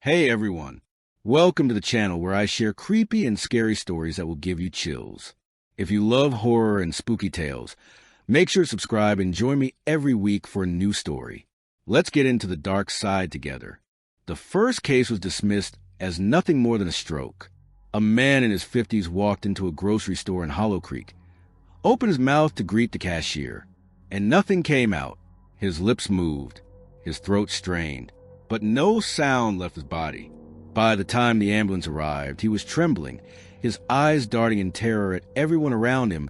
Hey everyone, welcome to the channel where I share creepy and scary stories that will give you chills. If you love horror and spooky tales, make sure to subscribe and join me every week for a new story. Let's get into the dark side together. The first case was dismissed as nothing more than a stroke. A man in his 50s walked into a grocery store in Hollow Creek, opened his mouth to greet the cashier, and nothing came out. His lips moved, his throat strained, but no sound left his body. By the time the ambulance arrived, he was trembling, his eyes darting in terror at everyone around him,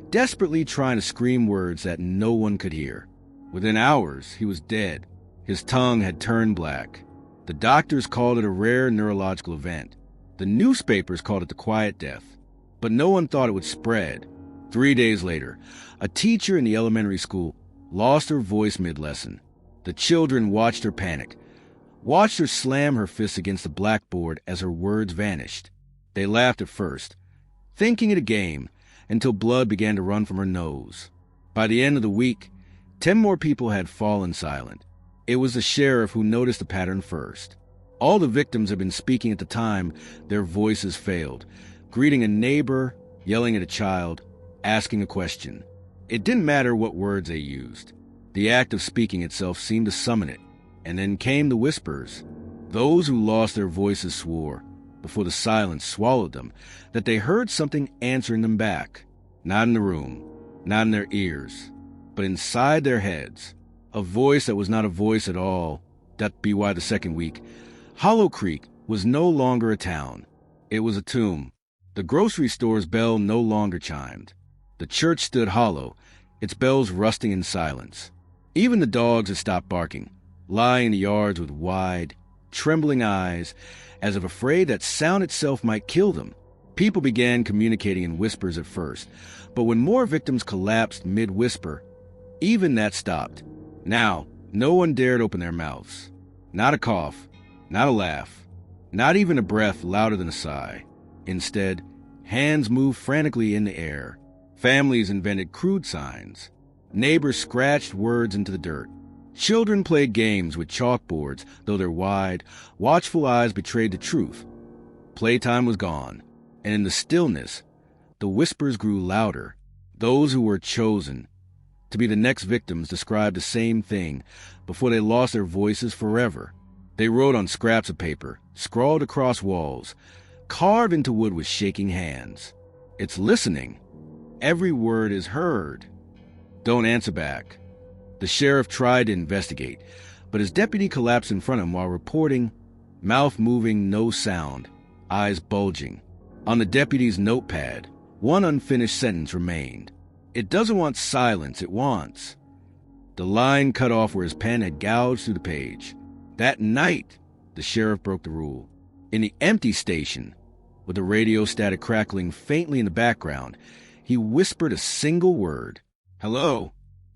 desperately trying to scream words that no one could hear. Within hours, he was dead. His tongue had turned black. The doctors called it a rare neurological event. The newspapers called it the quiet death. But no one thought it would spread. 3 days later, a teacher in the elementary school lost her voice mid-lesson. The children watched her panic, watched her slam her fists against the blackboard as her words vanished. They laughed at first, thinking it a game, until blood began to run from her nose. By the end of the week, 10 more people had fallen silent. It was the sheriff who noticed the pattern first. All the victims had been speaking at the time their voices failed, greeting a neighbor, yelling at a child, asking a question. It didn't matter what words they used. The act of speaking itself seemed to summon it. And then came the whispers. Those who lost their voices swore, before the silence swallowed them, that they heard something answering them back. Not in the room, not in their ears, but inside their heads. A voice that was not a voice at all. That'd be why the second week, Hollow Creek was no longer a town. It was a tomb. The grocery store's bell no longer chimed. The church stood hollow, its bells rusting in silence. Even the dogs had stopped barking, lying in the yards with wide, trembling eyes, as if afraid that sound itself might kill them. People began communicating in whispers at first, but when more victims collapsed mid-whisper, even that stopped. Now, no one dared open their mouths. Not a cough, not a laugh, not even a breath louder than a sigh. Instead, hands moved frantically in the air. Families invented crude signs. Neighbors scratched words into the dirt. Children played games with chalkboards, though their wide, watchful eyes betrayed the truth. Playtime was gone, and in the stillness, the whispers grew louder. Those who were chosen to be the next victims described the same thing before they lost their voices forever. They wrote on scraps of paper, scrawled across walls, carved into wood with shaking hands. It's listening. Every word is heard. Don't answer back. The sheriff tried to investigate, but his deputy collapsed in front of him while reporting, mouth moving, no sound, eyes bulging. On the deputy's notepad, one unfinished sentence remained. It doesn't want silence, it wants. The line cut off where his pen had gouged through the page. That night, the sheriff broke the rule. In the empty station, with the radio static crackling faintly in the background, he whispered a single word. Hello.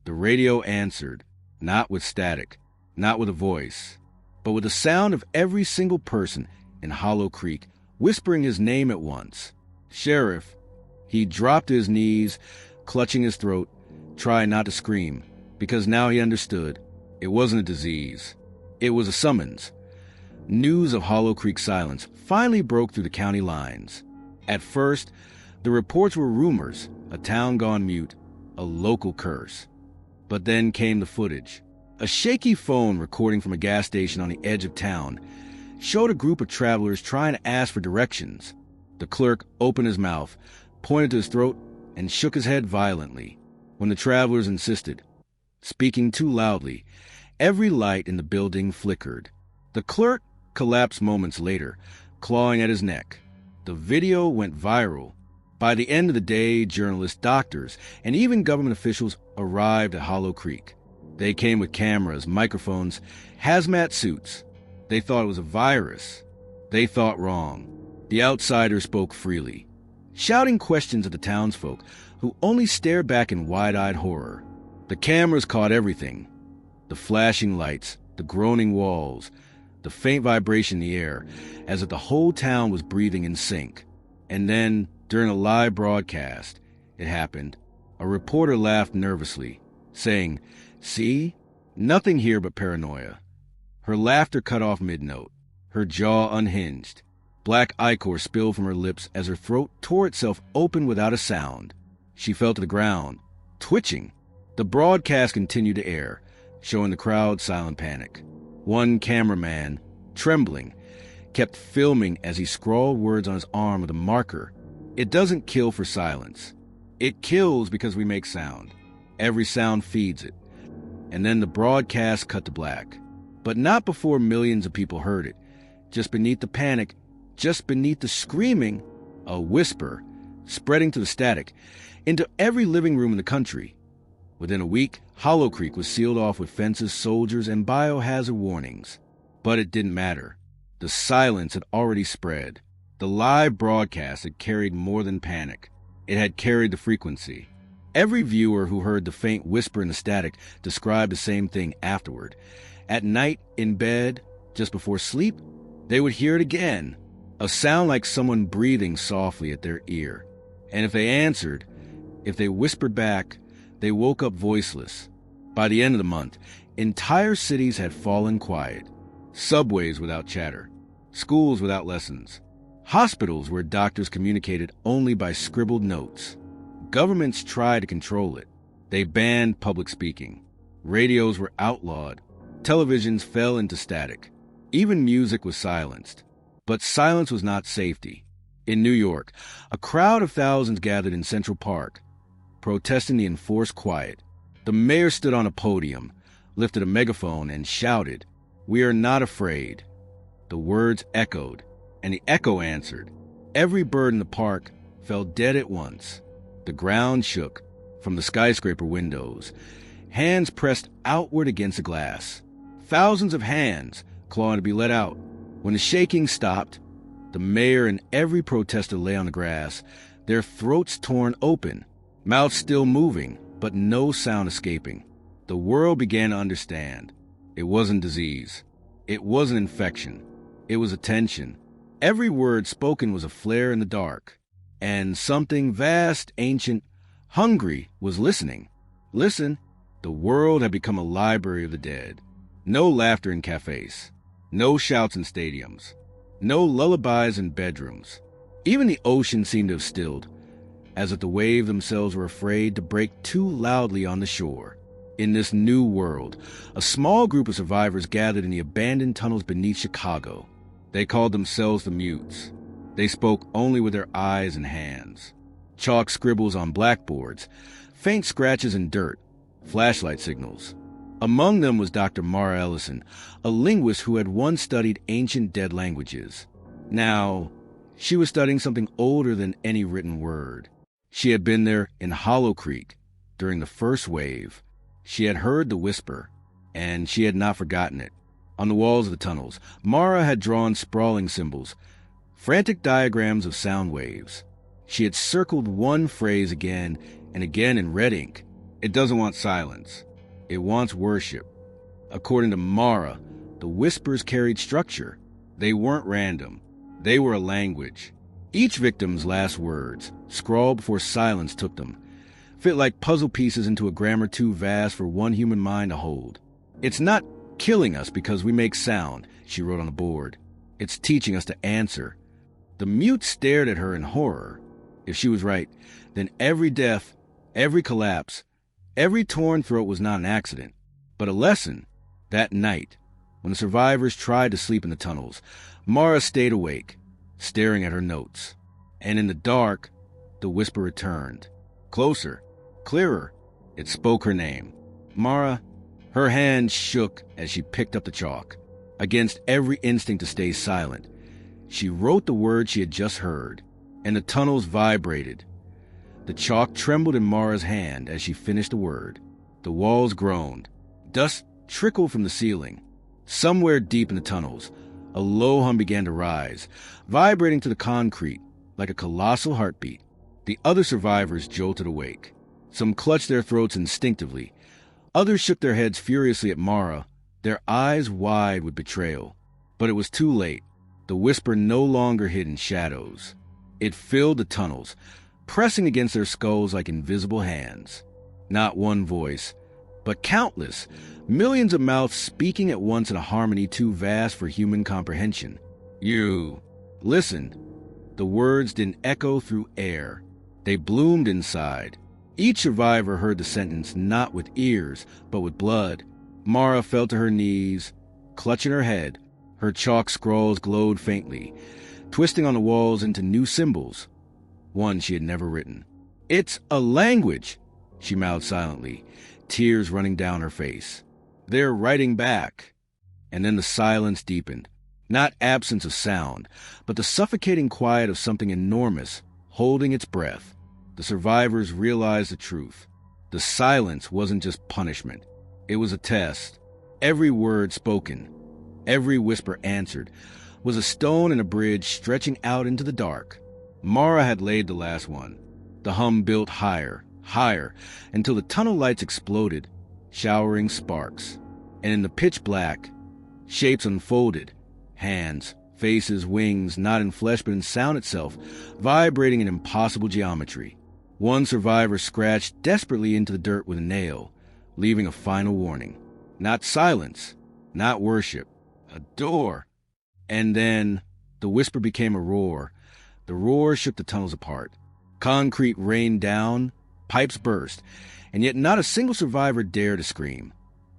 The radio answered, not with static, not with a voice, but with the sound of every single person in Hollow Creek whispering his name at once. Sheriff. He dropped to his knees, clutching his throat, trying not to scream, because now he understood. It wasn't a disease. It was a summons. News of Hollow Creek silence finally broke through the county lines. At first, the reports were rumors, a town gone mute, a local curse. But then came the footage. A shaky phone recording from a gas station on the edge of town showed a group of travelers trying to ask for directions. The clerk opened his mouth, pointed to his throat, and shook his head violently. When the travelers insisted, speaking too loudly, every light in the building flickered. The clerk collapsed moments later, clawing at his neck. The video went viral. By the end of the day, journalists, doctors, and even government officials arrived at Hollow Creek. They came with cameras, microphones, hazmat suits. They thought it was a virus. They thought wrong. The outsiders spoke freely, shouting questions at the townsfolk, who only stared back in wide-eyed horror. The cameras caught everything. The flashing lights, the groaning walls, the faint vibration in the air, as if the whole town was breathing in sync. And then, during a live broadcast, it happened. A reporter laughed nervously, saying, "See? Nothing here but paranoia." Her laughter cut off mid-note. her jaw unhinged. Black ichor spilled from her lips as her throat tore itself open without a sound. She fell to the ground, twitching. The broadcast continued to air, showing the crowd silent panic. One cameraman, trembling, kept filming as he scrawled words on his arm with a marker. It doesn't kill for silence. It kills because we make sound. Every sound feeds it. And then the broadcast cut to black. But not before millions of people heard it. Just beneath the panic, just beneath the screaming, a whisper, spreading to the static, into every living room in the country. Within a week, Hollow Creek was sealed off with fences, soldiers, and biohazard warnings. But it didn't matter. The silence had already spread. The live broadcast had carried more than panic. It had carried the frequency. Every viewer who heard the faint whisper in the static described the same thing afterward. At night, in bed, just before sleep, they would hear it again. A sound like someone breathing softly at their ear. And if they answered, if they whispered back, they woke up voiceless. By the end of the month, entire cities had fallen quiet. Subways without chatter. Schools without lessons. Hospitals where doctors communicated only by scribbled notes. Governments tried to control it. They banned public speaking. Radios were outlawed. Televisions fell into static. Even music was silenced. But silence was not safety. In New York, a crowd of thousands gathered in Central Park, protesting the enforced quiet. The mayor stood on a podium, lifted a megaphone, and shouted, "We are not afraid." The words echoed, and the echo answered. Every bird in the park fell dead at once. The ground shook from the skyscraper windows. Hands pressed outward against the glass. Thousands of hands clawing to be let out. When the shaking stopped, the mayor and every protester lay on the grass, their throats torn open, mouths still moving, but no sound escaping. The world began to understand. It wasn't disease. It wasn't infection. It was attention. Every word spoken was a flare in the dark. And something vast, ancient, hungry was listening. Listen, the world had become a library of the dead. No laughter in cafes. No shouts in stadiums. No lullabies in bedrooms. Even the ocean seemed to have stilled, as if the waves themselves were afraid to break too loudly on the shore. In this new world, a small group of survivors gathered in the abandoned tunnels beneath Chicago. They called themselves the Mutes. They spoke only with their eyes and hands. Chalk scribbles on blackboards, faint scratches in dirt, flashlight signals. Among them was Dr. Mara Ellison, a linguist who had once studied ancient dead languages. Now, she was studying something older than any written word. She had been there in Hollow Creek during the first wave. She had heard the whisper, and she had not forgotten it. On the walls of the tunnels, Mara had drawn sprawling symbols, frantic diagrams of sound waves. She had circled one phrase again and again in red ink. It doesn't want silence. It wants worship. According to Mara, the whispers carried structure. They weren't random. They were a language. Each victim's last words, scrawled before silence took them, fit like puzzle pieces into a grammar too vast for one human mind to hold. "It's not killing us because we make sound," she wrote on the board. "It's teaching us to answer." The mute stared at her in horror. If she was right, then every death, every collapse, every torn throat was not an accident, but a lesson. That night, when the survivors tried to sleep in the tunnels, Mara stayed awake, staring at her notes. And in the dark, the whisper returned. Closer, clearer. It spoke her name. Mara. Her hand shook as she picked up the chalk. Against every instinct to stay silent, she wrote the word she had just heard, and the tunnels vibrated. The chalk trembled in Mara's hand as she finished the word. The walls groaned. Dust trickled from the ceiling. Somewhere deep in the tunnels, a low hum began to rise, vibrating to the concrete like a colossal heartbeat. The other survivors jolted awake. Some clutched their throats instinctively. Others shook their heads furiously at Mara, their eyes wide with betrayal. But it was too late. The whisper no longer hid in shadows. It filled the tunnels, pressing against their skulls like invisible hands. Not one voice, but countless, millions of mouths speaking at once in a harmony too vast for human comprehension. You. Listen. The words didn't echo through air. They bloomed inside. Each survivor heard the sentence not with ears, but with blood. Mara fell to her knees, clutching her head. Her chalk scrawls glowed faintly, twisting on the walls into new symbols, one she had never written. "It's a language," she mouthed silently, tears running down her face. "They're writing back." And then the silence deepened. Not absence of sound, but the suffocating quiet of something enormous, holding its breath. The survivors realized the truth. The silence wasn't just punishment. It was a test. Every word spoken, every whisper answered, was a stone in a bridge stretching out into the dark. Mara had laid the last one. The hum built higher, higher, until the tunnel lights exploded, showering sparks. And in the pitch black, shapes unfolded. Hands, faces, wings, not in flesh but in sound itself, vibrating in impossible geometry. One survivor scratched desperately into the dirt with a nail, leaving a final warning. Not silence, not worship, a door. And then the whisper became a roar. The roar shook the tunnels apart. Concrete rained down, pipes burst, and yet not a single survivor dared to scream,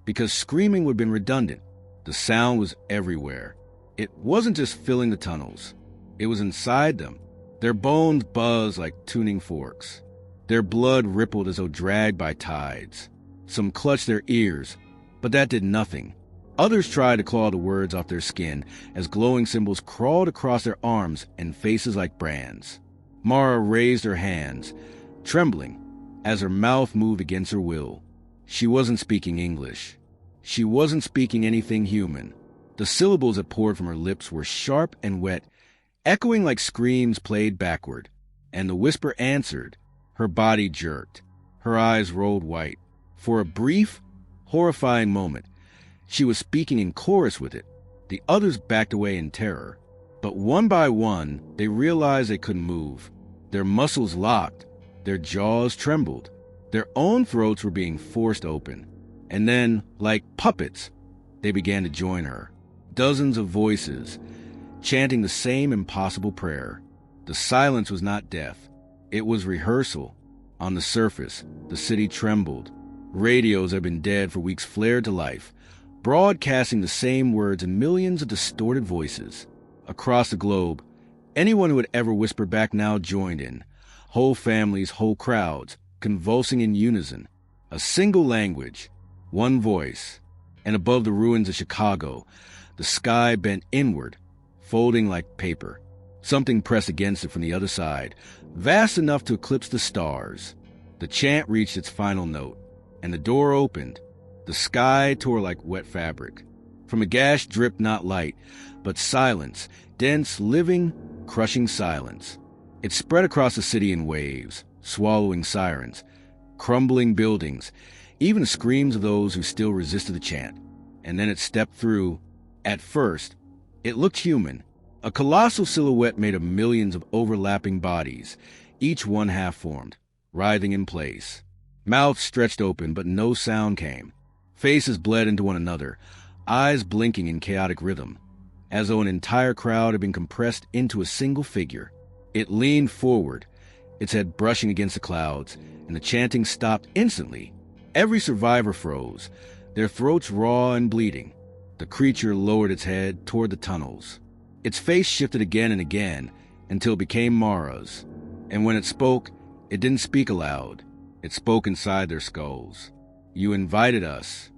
because screaming would have been redundant. The sound was everywhere. It wasn't just filling the tunnels. It was inside them. Their bones buzzed like tuning forks. Their blood rippled as though dragged by tides. Some clutched their ears, but that did nothing. Others tried to claw the words off their skin as glowing symbols crawled across their arms and faces like brands. Mara raised her hands, trembling, as her mouth moved against her will. She wasn't speaking English. She wasn't speaking anything human. The syllables that poured from her lips were sharp and wet, echoing like screams played backward. And the whisper answered. Her body jerked. Her eyes rolled white. For a brief, horrifying moment, she was speaking in chorus with it. The others backed away in terror. But one by one, they realized they couldn't move. Their muscles locked. Their jaws trembled. Their own throats were being forced open. And then, like puppets, they began to join her. Dozens of voices, chanting the same impossible prayer. The silence was not death. It was rehearsal. On the surface, the city trembled. Radios that had been dead for weeks flared to life, broadcasting the same words in millions of distorted voices. Across the globe, anyone who had ever whispered back now joined in. Whole families, whole crowds, convulsing in unison. A single language, one voice. And above the ruins of Chicago, the sky bent inward, folding like paper. Something pressed against it from the other side, vast enough to eclipse the stars. The chant reached its final note, and the door opened. The sky tore like wet fabric. From a gash dripped not light, but silence, dense, living, crushing silence. It spread across the city in waves, swallowing sirens, crumbling buildings, even screams of those who still resisted the chant. And then it stepped through. At first, it looked human, a colossal silhouette made of millions of overlapping bodies, each one half-formed, writhing in place. Mouths stretched open, but no sound came. Faces bled into one another, eyes blinking in chaotic rhythm, as though an entire crowd had been compressed into a single figure. It leaned forward, its head brushing against the clouds, and the chanting stopped instantly. Every survivor froze, their throats raw and bleeding. The creature lowered its head toward the tunnels. Its face shifted again and again until it became Mara's. And when it spoke, it didn't speak aloud. It spoke inside their skulls. "You invited us."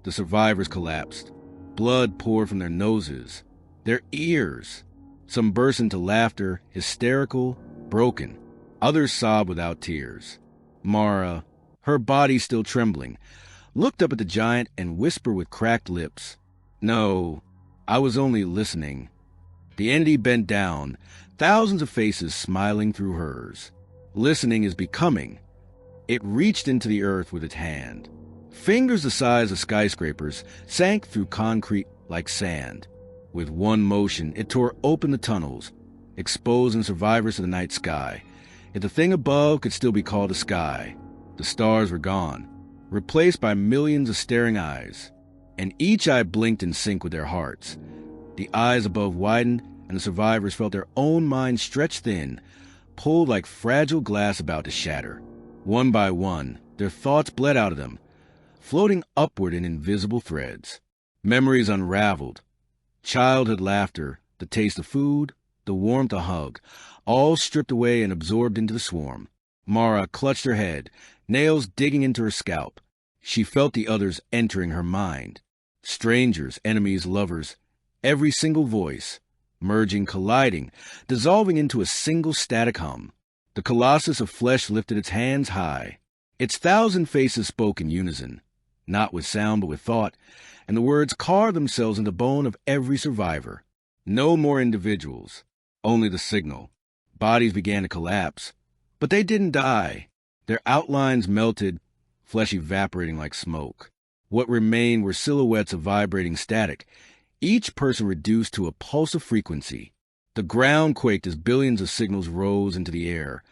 The survivors collapsed. Blood poured from their noses, their ears. Some burst into laughter, hysterical, broken. Others sobbed without tears. Mara, her body still trembling, looked up at the giant and whispered with cracked lips, "No, I was only listening." The entity bent down, thousands of faces smiling through hers. Listening is becoming. It reached into the earth with its hand. Fingers the size of skyscrapers sank through concrete like sand. With one motion, it tore open the tunnels, exposing survivors to the night sky. If the thing above could still be called a sky, the stars were gone. replaced by millions of staring eyes. And each eye blinked in sync with their hearts. The eyes above widened, and the survivors felt their own minds stretched thin, pulled like fragile glass about to shatter. One by one, their thoughts bled out of them, floating upward in invisible threads. Memories unraveled. Childhood laughter, the taste of food, the warmth of a hug, all stripped away and absorbed into the swarm. Mara clutched her head, nails digging into her scalp. She felt the others entering her mind. Strangers, enemies, lovers, every single voice, merging, colliding, dissolving into a single static hum. The colossus of flesh lifted its hands high. Its 1,000 faces spoke in unison, not with sound but with thought, and the words carved themselves into the bone of every survivor. No more individuals, only the signal. Bodies began to collapse, but they didn't die. Their outlines melted, flesh evaporating like smoke. What remained were silhouettes of vibrating static, each person reduced to a pulse of frequency. The ground quaked as billions of signals rose into the air,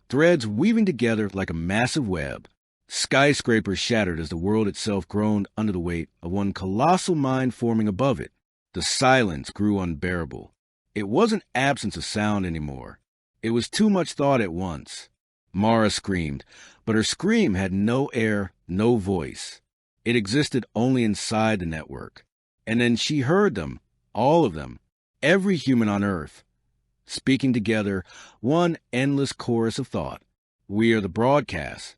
threads weaving together like a massive web. Skyscrapers shattered as the world itself groaned under the weight of one colossal mind forming above it. The silence grew unbearable. It wasn't absence of sound anymore. It was too much thought at once. Mara screamed, but her scream had no air, no voice. It existed only inside the network. And then she heard them, all of them, every human on Earth, speaking together, one endless chorus of thought. We are the broadcast.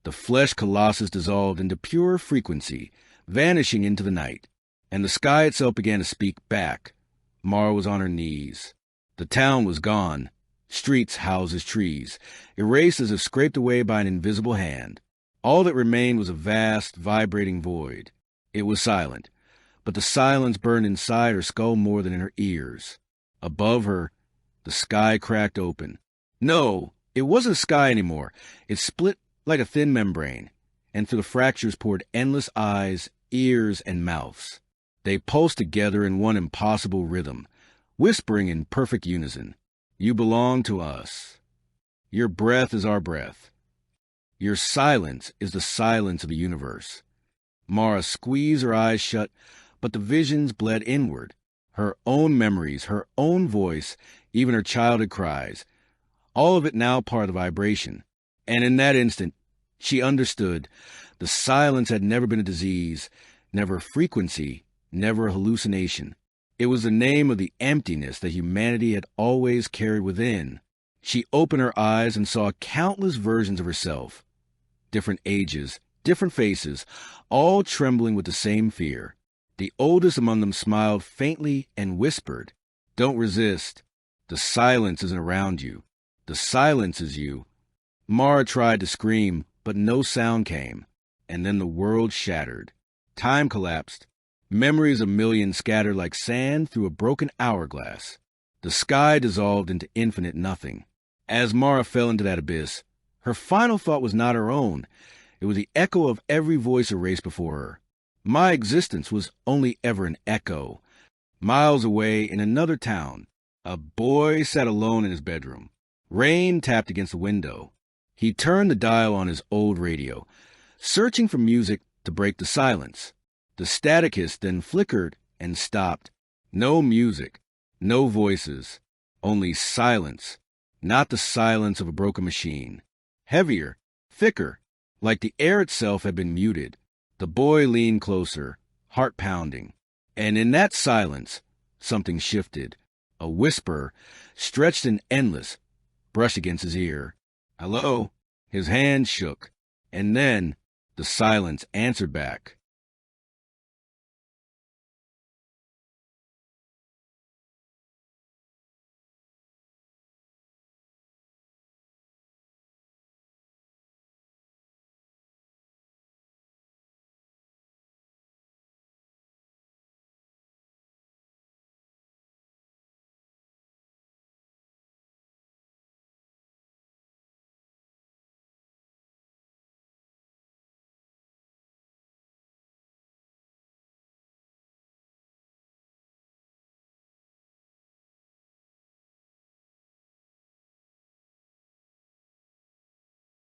The flesh colossus dissolved into pure frequency, vanishing into the night. And the sky itself began to speak back. Mara was on her knees. The town was gone. Streets, houses, trees, erased as if scraped away by an invisible hand. All that remained was a vast, vibrating void. It was silent, but the silence burned inside her skull more than in her ears. Above her, the sky cracked open. No, it wasn't a sky anymore. It split like a thin membrane, and through the fractures poured endless eyes, ears, and mouths. They pulsed together in one impossible rhythm, whispering in perfect unison. You belong to us. Your breath is our breath. Your silence is the silence of the universe. Mara squeezed her eyes shut, but the visions bled inward. Her own memories, her own voice, even her childhood cries, all of it now part of the vibration. And in that instant, she understood the silence had never been a disease, never a frequency, never a hallucination. It was the name of the emptiness that humanity had always carried within. She opened her eyes and saw countless versions of herself. Different ages, different faces, all trembling with the same fear. The oldest among them smiled faintly and whispered, "Don't resist. The silence isn't around you. The silence is you." Mara tried to scream, but no sound came. And then the world shattered. Time collapsed. Memories of millions scattered like sand through a broken hourglass. The sky dissolved into infinite nothing. As Mara fell into that abyss, her final thought was not her own. It was the echo of every voice erased before her. My existence was only ever an echo. Miles away in another town, a boy sat alone in his bedroom. Rain tapped against the window. He turned the dial on his old radio, searching for music to break the silence. The static hiss then flickered and stopped. No music, no voices, only silence, not the silence of a broken machine. Heavier, thicker, like the air itself had been muted. The boy leaned closer, heart pounding. And in that silence, something shifted. A whisper, stretched and endless, brushed against his ear. "Hello?" His hand shook. And then the silence answered back.